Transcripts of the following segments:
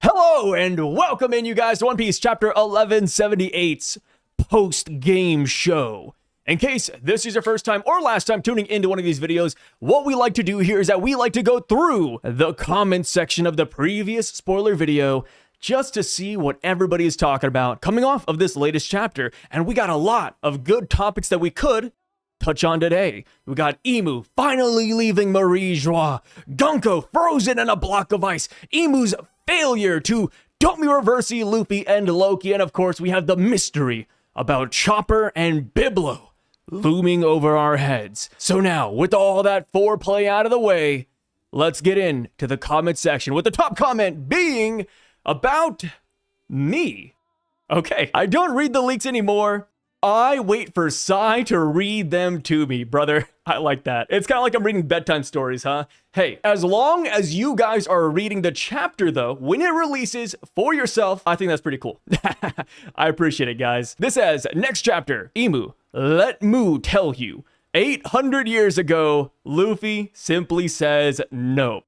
Hello and welcome in, you guys, to One Piece Chapter 1178's post-game show. In case this is your first time or last time tuning into one of these videos, what we like to do here is that we like to go through the comment section of the previous spoiler video just to see what everybody is talking about coming off of this latest chapter. And we got a lot of good topics that we could touch on today. We got Imu finally leaving Marie Joie, Gunko frozen in a block of ice, Imu's failure to reverse Luffy and Loki, and of course we have the mystery about Chopper and Biblo looming over our heads. So now, with all that foreplay out of the way, let's get into the comment section, with the top comment being about me. Okay, I don't read the leaks anymore. I wait for Sai to read them to me, brother. I like that. It's kind of like I'm reading bedtime stories, huh? Hey, as long as you guys are reading the chapter, though, when it releases for yourself, I think that's pretty cool. I appreciate it, guys. This says, next chapter, Imu, let Mu tell you. 800 years ago, Luffy simply says no.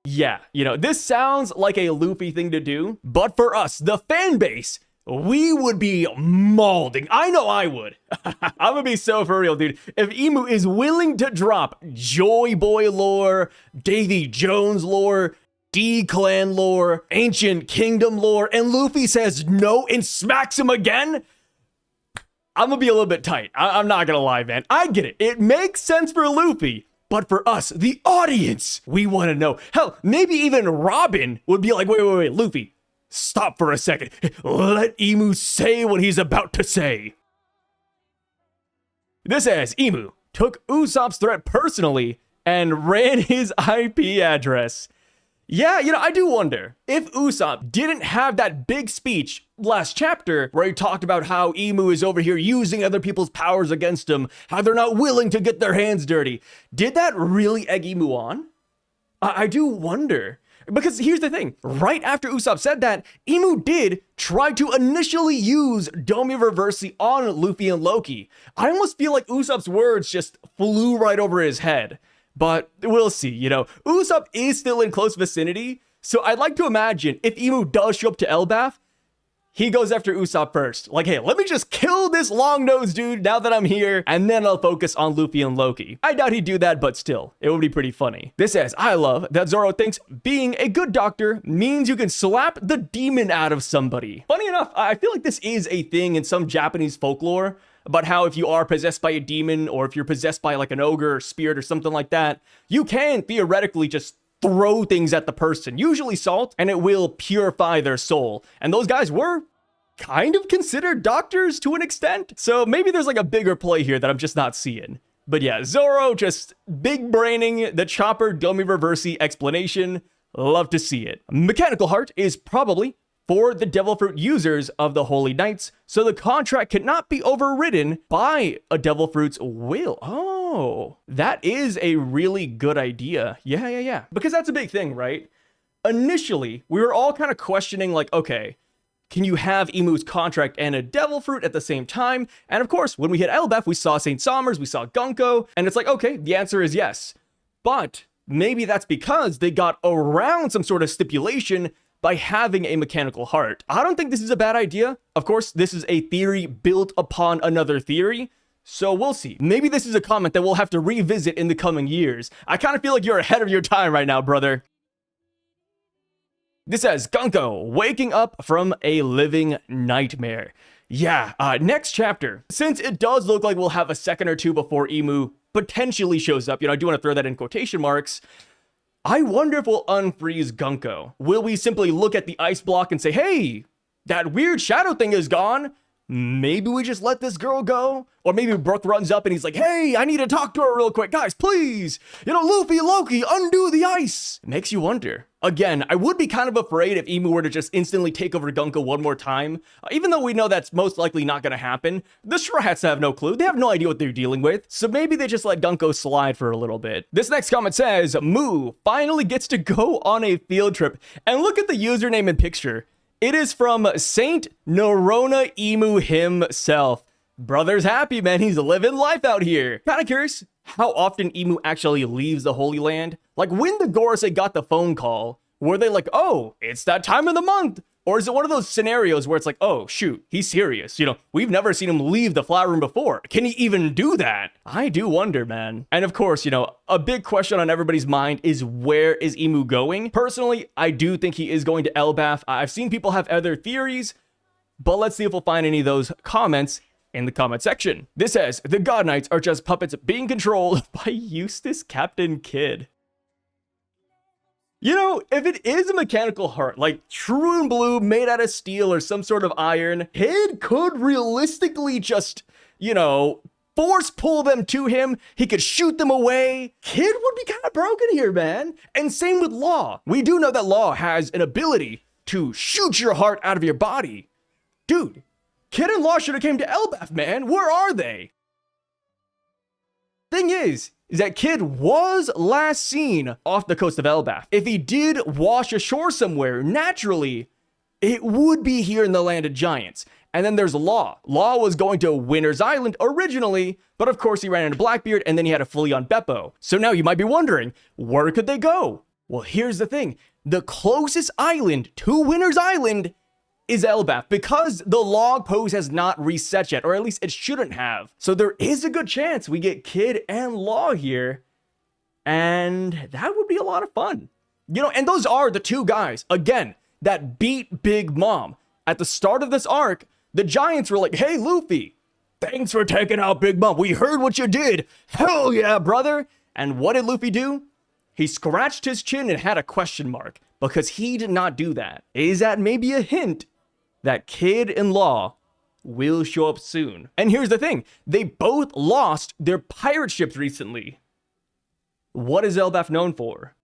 Yeah, this sounds like a Luffy thing to do, but for us, the fan base, we would be mauling. I know I would. I'm gonna be so for real, dude. If Imu is willing to drop Joy Boy lore, Davy Jones lore, D-Clan lore, Ancient Kingdom lore, and Luffy says no and smacks him again, I'm gonna be a little bit tight. I'm not gonna lie, man. I get it. It makes sense for Luffy. But for us, the audience, we want to know. Hell, maybe even Robin would be like, wait, Luffy, stop for a second. Let Imu say what he's about to say. This says, Imu took Usopp's threat personally and ran his IP address. Yeah, I do wonder if Usopp didn't have that big speech last chapter where he talked about how Imu is over here using other people's powers against him, how they're not willing to get their hands dirty. Did that really egg Imu on? I do wonder. Because here's the thing, right after Usopp said that, Imu did try to initially use Domi Reversi on Luffy and Loki. I almost feel like Usopp's words just flew right over his head. But we'll see, Usopp is still in close vicinity, so I'd like to imagine if Imu does show up to Elbaf, he goes after Usopp first. Like, hey, let me just kill this long-nosed dude now that I'm here, and then I'll focus on Luffy and Loki. I doubt he'd do that, but still, it would be pretty funny. This says, I love that Zoro thinks being a good doctor means you can slap the demon out of somebody. Funny enough, I feel like this is a thing in some Japanese folklore about how if you are possessed by a demon, or if you're possessed by like an ogre or spirit or something like that, you can theoretically just throw things at the person, usually salt, and it will purify their soul. And those guys were kind of considered doctors to an extent. So maybe there's like a bigger play here that I'm just not seeing. But yeah, Zoro just big braining the Chopper Domi Reversi explanation. Love to see it. Mechanical Heart is probably for the Devil Fruit users of the Holy Knights, so the contract cannot be overridden by a Devil Fruit's will. Oh, that is a really good idea. Yeah. Because that's a big thing, right? Initially, we were all kind of questioning like, okay, can you have Imu's contract and a Devil Fruit at the same time? And of course, when we hit Elbaf, we saw St. Sommers, we saw Gunko, and it's like, okay, the answer is yes. But maybe that's because they got around some sort of stipulation by having a mechanical heart. I don't think this is a bad idea. Of course, this is a theory built upon another theory, so we'll see. Maybe this is a comment that we'll have to revisit in the coming years. I kind of feel like you're ahead of your time right now, brother. This says, Gunko waking up from a living nightmare. Yeah, next chapter. Since it does look like we'll have a second or two before Imu potentially shows up, I do want to throw that in quotation marks. I wonder if we'll unfreeze Gunko. Will we simply look at the ice block and say, hey, that weird shadow thing is gone? Maybe we just let this girl go? Or maybe Brook runs up and he's like, hey, I need to talk to her real quick. Guys, please. Luffy, Loki, undo the ice. It makes you wonder. Again, I would be kind of afraid if Imu were to just instantly take over Gunko one more time. Even though we know that's most likely not going to happen, the Straw Hats have no clue. They have no idea what they're dealing with. So maybe they just let Gunko slide for a little bit. This next comment says, Mu finally gets to go on a field trip. And look at the username and picture. It is from Saint Norona Imu himself. Brother's happy, man. He's living life out here. Kind of curious how often Imu actually leaves the Holy Land. Like when the Gorosei got the phone call, Were they like, oh, it's that time of the month? Or is it one of those scenarios where it's like, oh, shoot, he's serious. You know, we've never seen him leave the flower room before. Can he even do that? I do wonder, man. And of course, you know, a big question on everybody's mind is, where is Emu going? Personally, I do think he is going to Elbaf. I've seen people have other theories, but let's see if we'll find any of those comments in the comment section. This says, the God Knights are just puppets being controlled by Eustace Captain Kidd. You know, if it is a mechanical heart, like true and blue, made out of steel or some sort of iron, Kidd could realistically just, you know, force pull them to him. He could shoot them away. Kidd would be kind of broken here, man. And same with Law. We do know that Law has an ability to shoot your heart out of your body. Dude, Kidd and Law should have came to Elbaf, man. Where are they? Thing is that Kidd was last seen off the coast of Elbaf. If he did wash ashore somewhere, naturally, it would be here in the land of giants. And then there's Law. Law was going to Winter's Island originally, but of course he ran into Blackbeard and then he had to flee on Beppo. So now you might be wondering, where could they go? Well, here's the thing. The closest island to Winter's Island is Elbaf, because the log pose has not reset yet, or at least it shouldn't have. So there is a good chance we get Kidd and Law here, and that would be a lot of fun. You know, and those are the two guys, again, that beat Big Mom. At the start of this arc, the Giants were like, hey, Luffy, thanks for taking out Big Mom. We heard what you did. Hell yeah, brother. And what did Luffy do? He scratched his chin and had a question mark, because he did not do that. Is that maybe a hint that Kidd and Law will show up soon? And here's the thing. They both lost their pirate ships recently. What is Elbaf known for?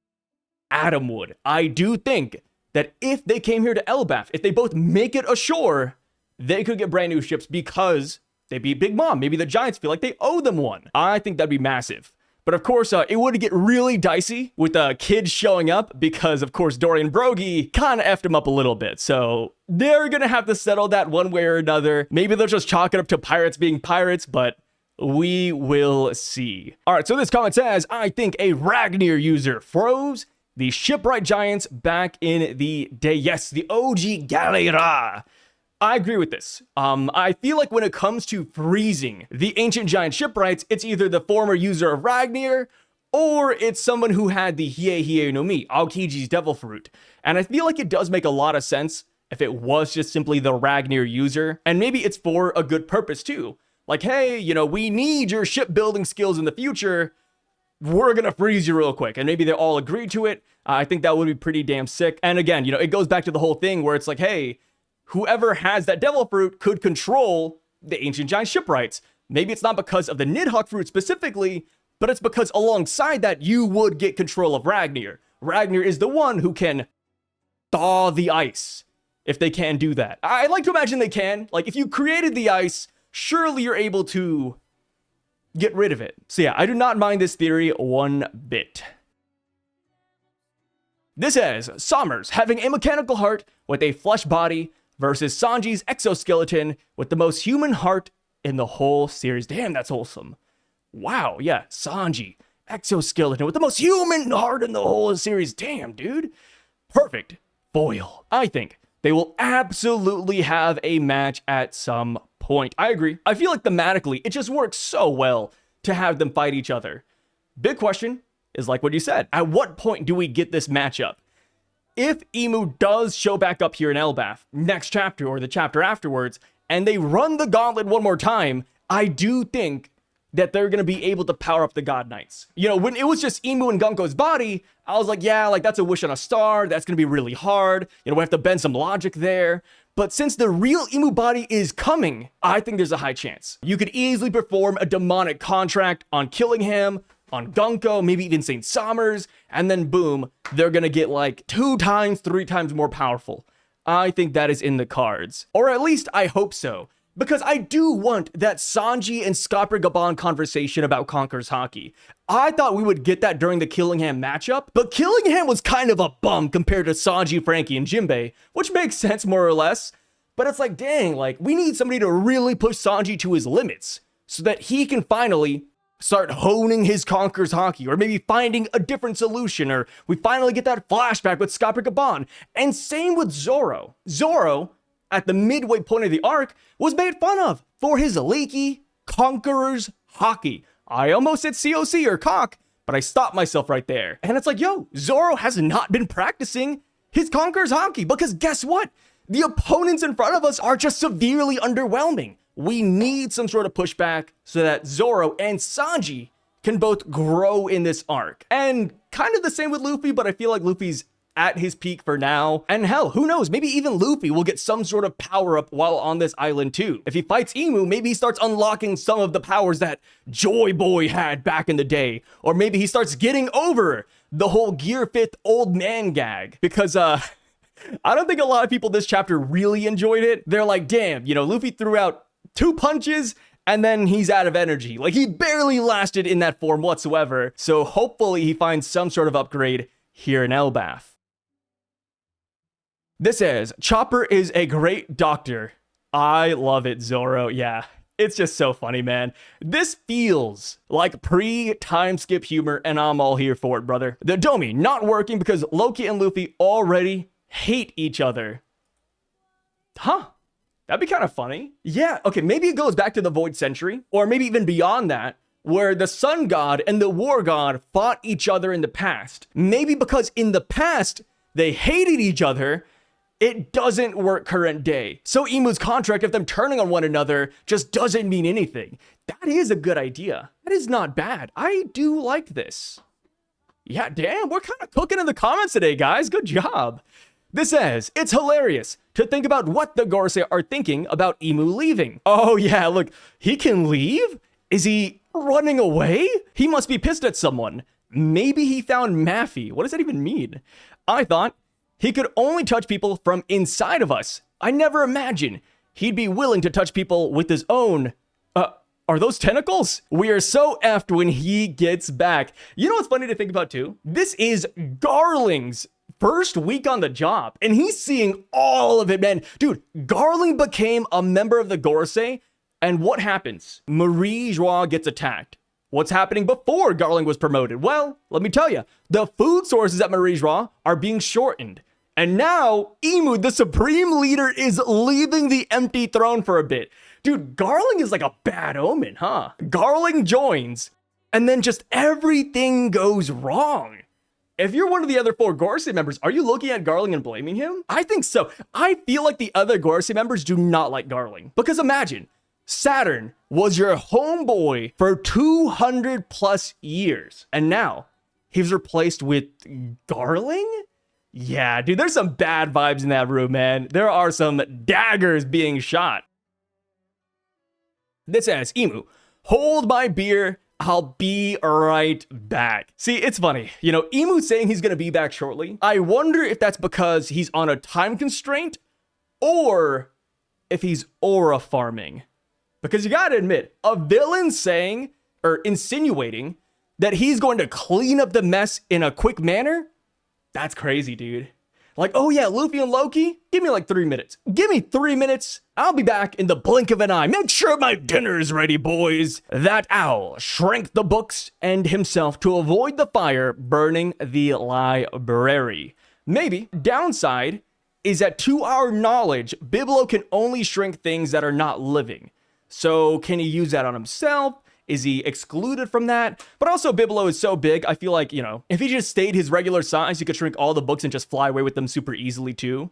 Atomwood. I do think that if they came here to Elbaf, if they both make it ashore, they could get brand new ships because they beat Big Mom. Maybe the Giants feel like they owe them one. I think that'd be massive. But of course, it would get really dicey with Kidd showing up because, of course, Dorian Brogy kind of effed him up a little bit. So they're going to have to settle that one way or another. Maybe they'll just chalk it up to pirates being pirates, but we will see. All right, so this comment says, I think a Ragnir user froze the shipwright giants back in the day. Yes, the OG Galera. I agree with this. I feel like when it comes to freezing the ancient giant shipwrights, it's either the former user of Ragnir, or it's someone who had the Hiei no Mi, Aokiji's devil fruit. And I feel like it does make a lot of sense if it was just simply the Ragnir user. And maybe it's for a good purpose too. Like, hey, you know, we need your shipbuilding skills in the future. We're gonna freeze you real quick. And maybe they all agree to it. I think that would be pretty damn sick. And again, you know, it goes back to the whole thing where it's like, hey, whoever has that devil fruit could control the ancient giant shipwrights. Maybe it's not because of the Nidhogg fruit specifically, but it's because alongside that, you would get control of Ragnir. Ragnir is the one who can thaw the ice, if they can do that. I like to imagine they can. Like, if you created the ice, surely you're able to get rid of it. So yeah, I do not mind this theory one bit. This says, Sommers having a mechanical heart with a flesh body versus Sanji's exoskeleton with the most human heart in the whole series. Damn, that's wholesome. Wow, yeah, Sanji, exoskeleton with the most human heart in the whole series. Damn, dude. Perfect foil. I think they will absolutely have a match at some point. I agree. I feel like thematically, it just works so well to have them fight each other. Big question is like what you said. At what point do we get this matchup? If Emu does show back up here in Elbaf next chapter or the chapter afterwards, and they run the gauntlet one more time, I do think that they're going to be able to power up the God Knights. You know, when it was just Emu and Gunko's body, I was like, yeah, like that's a wish on a star. That's going to be really hard. You know, we have to bend some logic there. But since the real Emu body is coming, I think there's a high chance. You could easily perform a demonic contract on killing him, on Gunko, maybe even St. Sommers, and then boom, they're gonna get like 2 times, 3 times more powerful. I think that is in the cards. Or at least I hope so. Because I do want that Sanji and Scopper Gabon conversation about Conqueror's Haki. I thought we would get that during the Killingham matchup, but Killingham was kind of a bum compared to Sanji, Frankie, and Jinbei, which makes sense more or less. But it's like, dang, like we need somebody to really push Sanji to his limits so that he can finally start honing his Conqueror's Haki, or maybe finding a different solution, or we finally get that flashback with Scott Gabon. And same with Zoro. Zoro, at the midway point of the arc, was made fun of for his leaky Conqueror's Haki. I almost said COC or cock, but I stopped myself right there. And it's like, yo, Zoro has not been practicing his Conqueror's Haki, because guess what? The opponents in front of us are just severely underwhelming. We need some sort of pushback so that Zoro and Sanji can both grow in this arc. And kind of the same with Luffy, but I feel like Luffy's at his peak for now. And hell, who knows? Maybe even Luffy will get some sort of power up while on this island too. If he fights Imu, maybe he starts unlocking some of the powers that Joy Boy had back in the day. Or maybe he starts getting over the whole Gear 5th old man gag. Because, I don't think a lot of people this chapter really enjoyed it. They're like, damn, Luffy threw out 2 punches and then he's out of energy. Like, he barely lasted in that form whatsoever. So hopefully he finds some sort of upgrade here in Elbaf. This says, Chopper is a great doctor. I love it, Zoro. Yeah, it's just so funny, man. This feels like pre-time skip humor, and I'm all here for it, brother. The Domi not working because Loki and Luffy already hate each other. Huh? That'd be kind of funny. Yeah, okay, maybe it goes back to the Void Century, or maybe even beyond that, where the Sun God and the War God fought each other in the past. Maybe because in the past, they hated each other, it doesn't work current day. So Imu's contract of them turning on one another just doesn't mean anything. That is a good idea. That is not bad. I do like this. Yeah, damn, we're kind of cooking in the comments today, guys. Good job. This says, it's hilarious to think about what the Gorosei are thinking about Imu leaving. Oh yeah, look, he can leave? Is he running away? He must be pissed at someone. Maybe he found Maffy. What does that even mean? I thought he could only touch people from inside of us. I never imagined he'd be willing to touch people with his own. Are those tentacles? We are so effed when he gets back. You know what's funny to think about too? This is Garling's first week on the job, and he's seeing all of it, man. Dude, Garling became a member of the Gorosei, and what happens? Marie Joie gets attacked. What's happening before Garling was promoted? Well, let me tell you, the food sources at Marie Joie are being shortened. And now, Imu, the supreme leader, is leaving the empty throne for a bit. Dude, Garling is like a bad omen, huh? Garling joins, and then just everything goes wrong. If you're one of the other 4 Gorosei members, are you looking at Garling and blaming him? I think so. I feel like the other Gorosei members do not like Garling. Because imagine, Saturn was your homeboy for 200 plus years. And now, he's replaced with Garling? Yeah, dude, there's some bad vibes in that room, man. There are some daggers being shot. This says, Imu, hold my beer. I'll be right back. See, it's funny. Imu's saying he's going to be back shortly. I wonder if that's because he's on a time constraint or if he's aura farming. Because you got to admit, a villain saying or insinuating that he's going to clean up the mess in a quick manner, that's crazy, dude. Like, oh yeah, Luffy and Loki, give me like 3 minutes. Give me 3 minutes. I'll be back in the blink of an eye. Make sure my dinner is ready, boys. That owl shrank the books and himself to avoid the fire burning the library. Maybe downside is that to our knowledge, Biblo can only shrink things that are not living. So can he use that on himself? Is he excluded from that? But also Biblo is so big, I feel like, if he just stayed his regular size, he could shrink all the books and just fly away with them super easily too.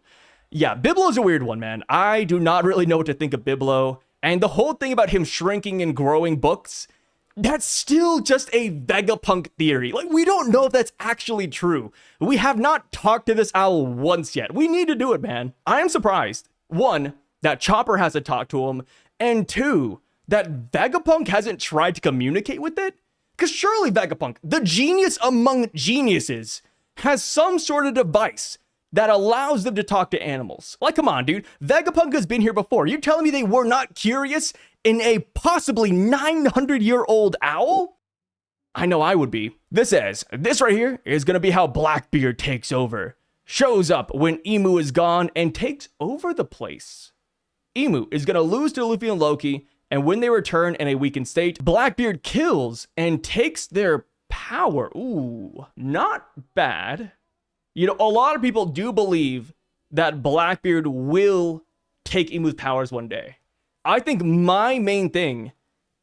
Yeah, Biblo's a weird one, man. I do not really know what to think of Biblo. And the whole thing about him shrinking and growing books, that's still just a Vegapunk theory. Like, we don't know if that's actually true. We have not talked to this owl once yet. We need to do it, man. I am surprised. 1, that Chopper hasn't talked to him. And 2, that Vegapunk hasn't tried to communicate with it? Because surely Vegapunk, the genius among geniuses, has some sort of device that allows them to talk to animals. Like, come on, dude. Vegapunk has been here before. You're telling me they were not curious in a possibly 900-year-old owl? I know I would be. This says, this right here is going to be how Blackbeard takes over. Shows up when Imu is gone and takes over the place. Imu is going to lose to Luffy and Loki, and when they return in a weakened state, Blackbeard kills and takes their power. Ooh, not bad. You know, a lot of people do believe that Blackbeard will take Imu's powers one day. I think my main thing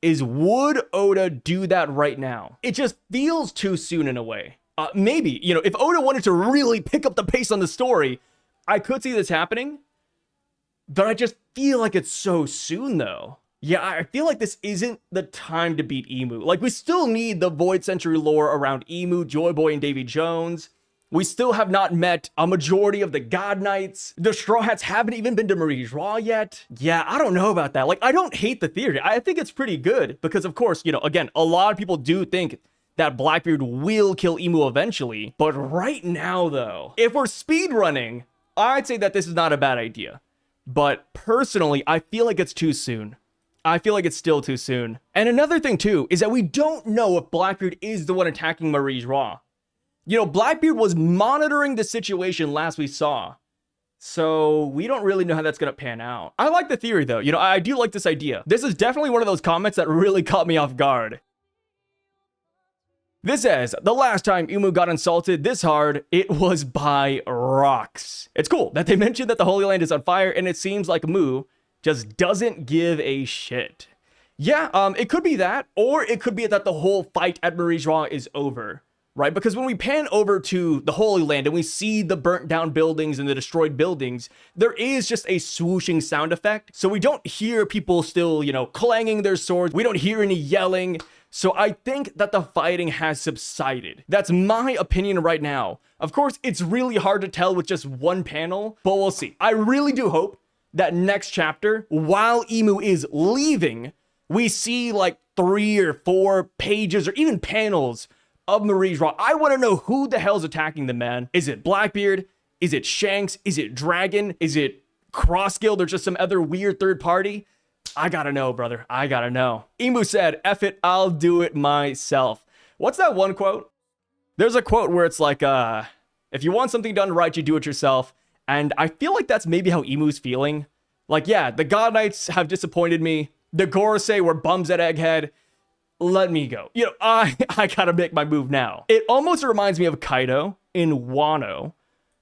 is, would Oda do that right now? It just feels too soon in a way. Maybe, you know, if Oda wanted to really pick up the pace on the story, I could see this happening, but I just feel like it's so soon though. Yeah, I feel like this isn't the time to beat Imu. Like, we still need the Void Century lore around Imu, Joy Boy, and Davy Jones. We still have not met a majority of the God Knights. The Straw Hats haven't even been to Marie Joie yet. Yeah, I don't know about that. Like, I don't hate the theory. I think it's pretty good because, of course, you know, again, a lot of people do think that Blackbeard will kill Imu eventually. But right now, though, if we're speedrunning, I'd say that this is not a bad idea. But personally, I feel like it's too soon. I feel like it's still too soon. And another thing, too, is that we don't know if Blackbeard is the one attacking Marie Joie. You know, Blackbeard was monitoring the situation last we saw. So we don't really know how that's going to pan out. I like the theory, though. You know, I do like this idea. This is definitely one of those comments that really caught me off guard. This says, the last time Imu got insulted this hard, it was by rocks. It's cool that they mentioned that the Holy Land is on fire, and it seems like Mu just doesn't give a shit. Yeah, it could be that, or it could be that the whole fight at Marie Joie is over, right? Because when we pan over to the Holy Land and we see the burnt down buildings and the destroyed buildings, there is just a swooshing sound effect. So we don't hear people still, you know, clanging their swords. We don't hear any yelling. So I think that the fighting has subsided. That's my opinion right now. Of course, it's really hard to tell with just one panel, but we'll see. I really do hope that next chapter, while Imu is leaving, we see like 3 or 4 pages or even panels of Marie Joie. I want to know who the hell's attacking them, man. Is it Blackbeard? Is it Shanks? Is it Dragon? Is it Cross Guild or just some other weird third party? I gotta know, brother. I gotta know. Imu said, F it, I'll do it myself. What's that one quote? There's a quote where it's like, if you want something done right, you do it yourself. And I feel like that's maybe how Imu's feeling. Like, yeah, the God Knights have disappointed me. The Gorosei were bums at Egghead. Let me go. You know, I gotta make my move now. It almost reminds me of Kaido in Wano,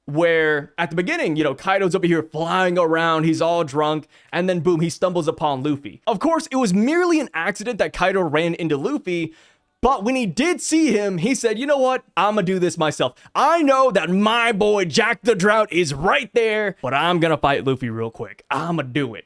where at the beginning, you know, Kaido's over here flying around, he's all drunk, and then boom, he stumbles upon Luffy. Of course, it was merely an accident that Kaido ran into Luffy, but when he did see him, he said, you know what, I'ma do this myself. I know that my boy Jack the Drought is right there, but I'm gonna fight Luffy real quick. I'ma do it.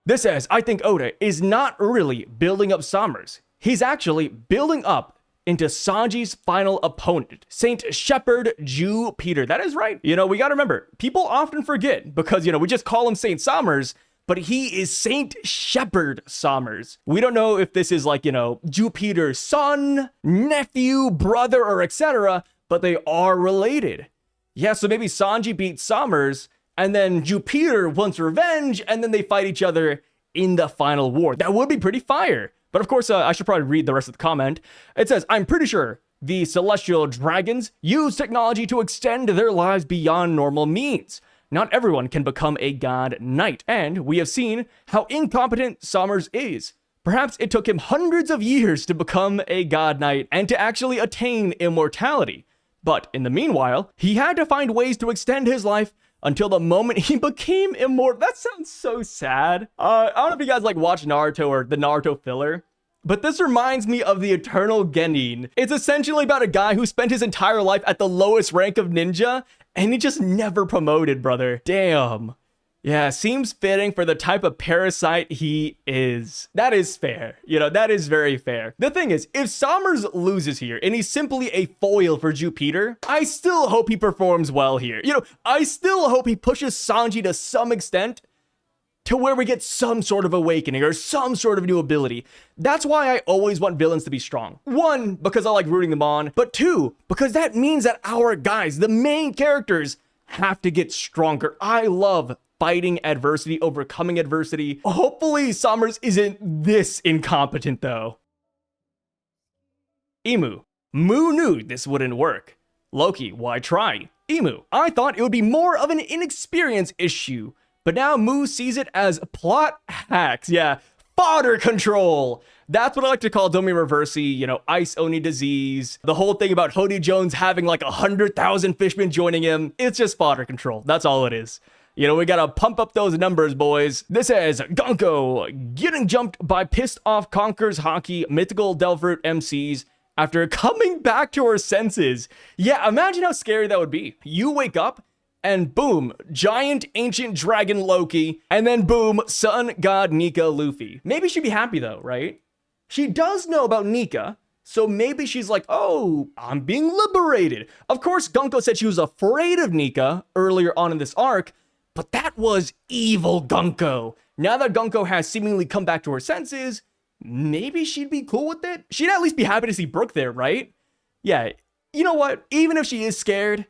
This says, I think Oda is not really building up Sommers. He's actually building up into Sanji's final opponent, Saint Shepherd Jupiter. That is right. You know, we gotta remember, people often forget because, you know, we just call him Saint Sommers, but he is Saint Shepherd Sommers. We don't know if this is like, you know, Jupiter's son, nephew, brother, or etc., but they are related. Yeah, so maybe Sanji beats Sommers, and then Jupiter wants revenge, and then they fight each other in the final war. That would be pretty fire. But of course, I should probably read the rest of the comment. It says, I'm pretty sure the celestial dragons use technology to extend their lives beyond normal means. Not everyone can become a god knight, and we have seen how incompetent Sommers is. Perhaps it took him hundreds of years to become a god knight and to actually attain immortality. But in the meanwhile, he had to find ways to extend his life until the moment he became immortal. That sounds so sad. I don't know if you guys like watch Naruto or the Naruto filler, but this reminds me of the Eternal Genin. It's essentially about a guy who spent his entire life at the lowest rank of ninja, and he just never promoted, brother. Damn. Yeah, seems fitting for the type of parasite he is. That is fair. You know, that is very fair. The thing is, if Sommers loses here and he's simply a foil for Jupiter, I still hope he performs well here. You know, I still hope he pushes Sanji to some extent to where we get some sort of awakening or some sort of new ability. That's why I always want villains to be strong. 1, because I like rooting them on, but 2, because that means that our guys, the main characters, have to get stronger. I love fighting adversity, overcoming adversity. Hopefully Sommers isn't this incompetent though. Imu. Mu knew this wouldn't work. Loki, why try? Imu. I thought it would be more of an inexperience issue But now Moo sees it as plot hacks. Yeah, fodder control. That's what I like to call Domi Reversi, you know, Ice Oni disease. The whole thing about Hody Jones having like 100,000 fishmen joining him. It's just fodder control. That's all it is. You know, we gotta pump up those numbers, boys. This is Gonko getting jumped by pissed off Conquer's Hockey Mythical Delfruit MCs after coming back to her senses. Yeah, imagine how scary that would be. You wake up and boom, giant ancient dragon Loki, and then boom, sun god Nika Luffy. Maybe she'd be happy though, right? She does know about Nika, so maybe she's like, oh, I'm being liberated. Of course, Gonko said she was afraid of Nika earlier on in this arc, but that was evil Gonko. Now that Gonko has seemingly come back to her senses, maybe she'd be cool with it? She'd at least be happy to see Brook there, right? Yeah, you know what? Even if she is scared,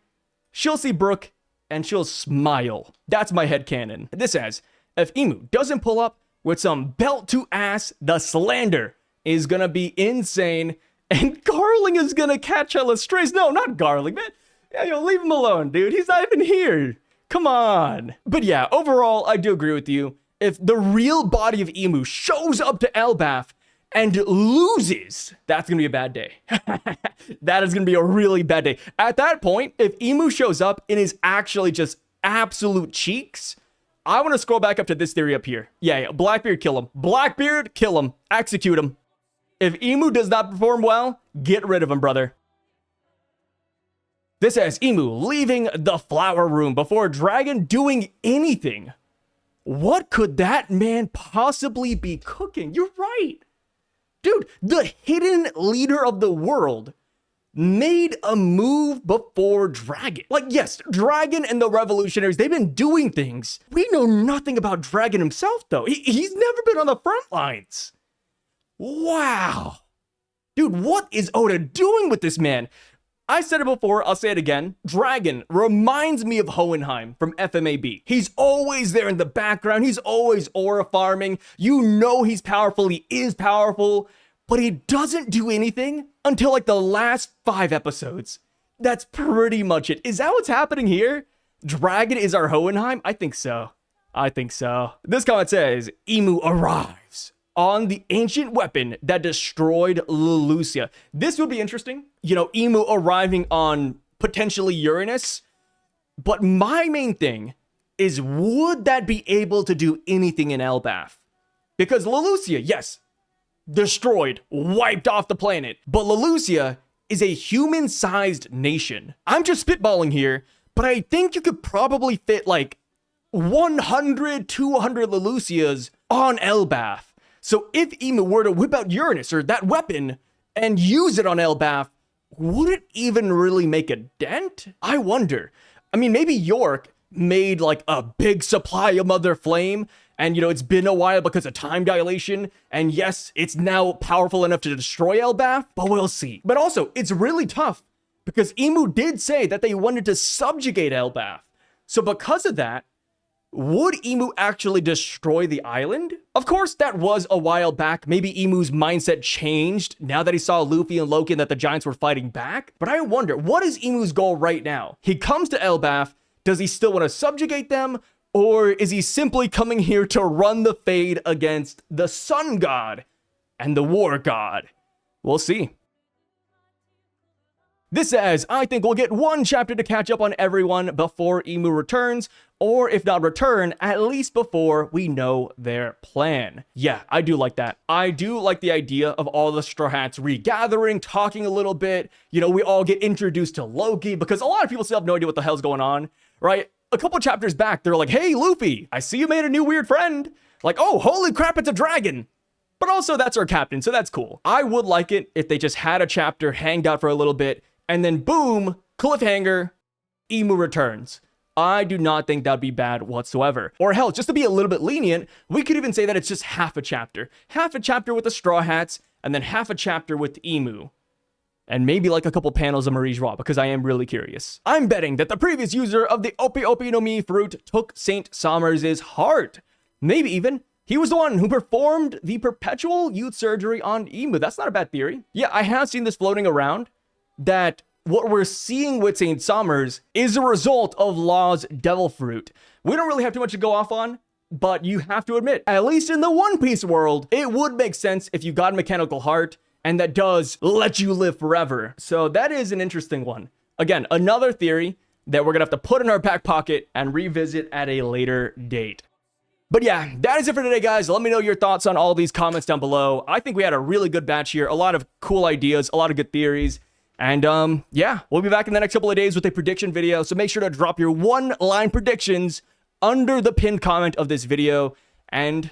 she'll see Brook and she'll smile. That's my headcanon. This says, if Emu doesn't pull up with some belt to ass, the slander is gonna be insane and Garling is gonna catch hella strays. No, not Garling, man. Yeah, yo, leave him alone, dude. He's not even here. Come on. But yeah, overall, I do agree with you. If the real body of Emu shows up to Elbaf and loses, that's gonna be a bad day. That is gonna be a really bad day. At that point, if Emu shows up and is actually just absolute cheeks, I want to scroll back up to this theory up here. Yeah, Blackbeard, kill him. Blackbeard, kill him. Execute him. If Emu does not perform well, get rid of him, brother. This has Emu leaving the flower room before Dragon doing anything. What could that man possibly be cooking? You're right. Dude, the hidden leader of the world made a move before Dragon. Like, yes, Dragon and the revolutionaries, they've been doing things. We know nothing about Dragon himself, though. He's never been on the front lines. Wow. Dude, what is Oda doing with this man? I said it before, I'll say it again. Dragon reminds me of Hohenheim from FMAB. He's always there in the background. He's always aura farming. You know he's powerful. He is powerful. But he doesn't do anything until like the last 5 episodes. That's pretty much it. Is that what's happening here? Dragon is our Hohenheim? I think so. I think so. This comment says, Emu arrives on the ancient weapon that destroyed Leloucia. This would be interesting. You know, Emu arriving on potentially Uranus. But my main thing is, would that be able to do anything in Elbaf? Because Leloucia, yes, destroyed, wiped off the planet. But Leloucia is a human-sized nation. I'm just spitballing here, but I think you could probably fit like 100, 200 Leloucias on Elbaf. So if Emu were to whip out Uranus or that weapon and use it on Elbaf, would it even really make a dent? I wonder. I mean, maybe York made like a big supply of Mother Flame, and you know, it's been a while because of time dilation, and yes, it's now powerful enough to destroy Elbaf, but we'll see. But also, it's really tough because Emu did say that they wanted to subjugate Elbaf. So because of that, would Emu actually destroy the island? Of course, that was a while back. Maybe Emu's mindset changed now that he saw Luffy and Loki and that the giants were fighting back. But I wonder, what is Emu's goal right now? He comes to Elbaf. Does he still want to subjugate them? Or is he simply coming here to run the fade against the sun god and the war god? We'll see. This says, I think we'll get 1 chapter to catch up on everyone before Emu returns, or if not return, at least before we know their plan. Yeah, I do like that. I do like the idea of all the Straw Hats regathering, talking a little bit. You know, we all get introduced to Loki, because a lot of people still have no idea what the hell's going on, right? A couple chapters back, they're like, hey, Luffy, I see you made a new weird friend. Like, oh, holy crap, it's a dragon. But also, that's our captain, so that's cool. I would like it if they just had a chapter, hanged out for a little bit, and then boom, cliffhanger, Emu returns. I do not think that'd be bad whatsoever. Or hell, just to be a little bit lenient, we could even say that it's just half a chapter. Half a chapter with the Straw Hats, and then half a chapter with Emu. And maybe like a couple panels of Marie Joie, because I am really curious. I'm betting that the previous user of the Opi Opi no Mi fruit took Saint Sommers' heart. Maybe even he was the one who performed the perpetual youth surgery on Emu. That's not a bad theory. Yeah, I have seen this floating around, that what we're seeing with St. Sommers is a result of Law's devil fruit. We don't really have too much to go off on, but you have to admit, at least in the One Piece world, it would make sense if you got a mechanical heart, and that does let you live forever. So that is an interesting one. Again, another theory that we're gonna have to put in our back pocket and revisit at a later date. But yeah, that is it for today, guys. Let me know your thoughts on all these comments down below. I think we had a really good batch here, a lot of cool ideas, a lot of good theories. And yeah, we'll be back in the next couple of days with a prediction video. So make sure to drop your one-line predictions under the pinned comment of this video. And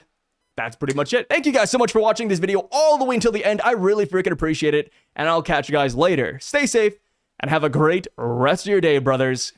that's pretty much it. Thank you guys so much for watching this video all the way until the end. I really freaking appreciate it. And I'll catch you guys later. Stay safe and have a great rest of your day, brothers.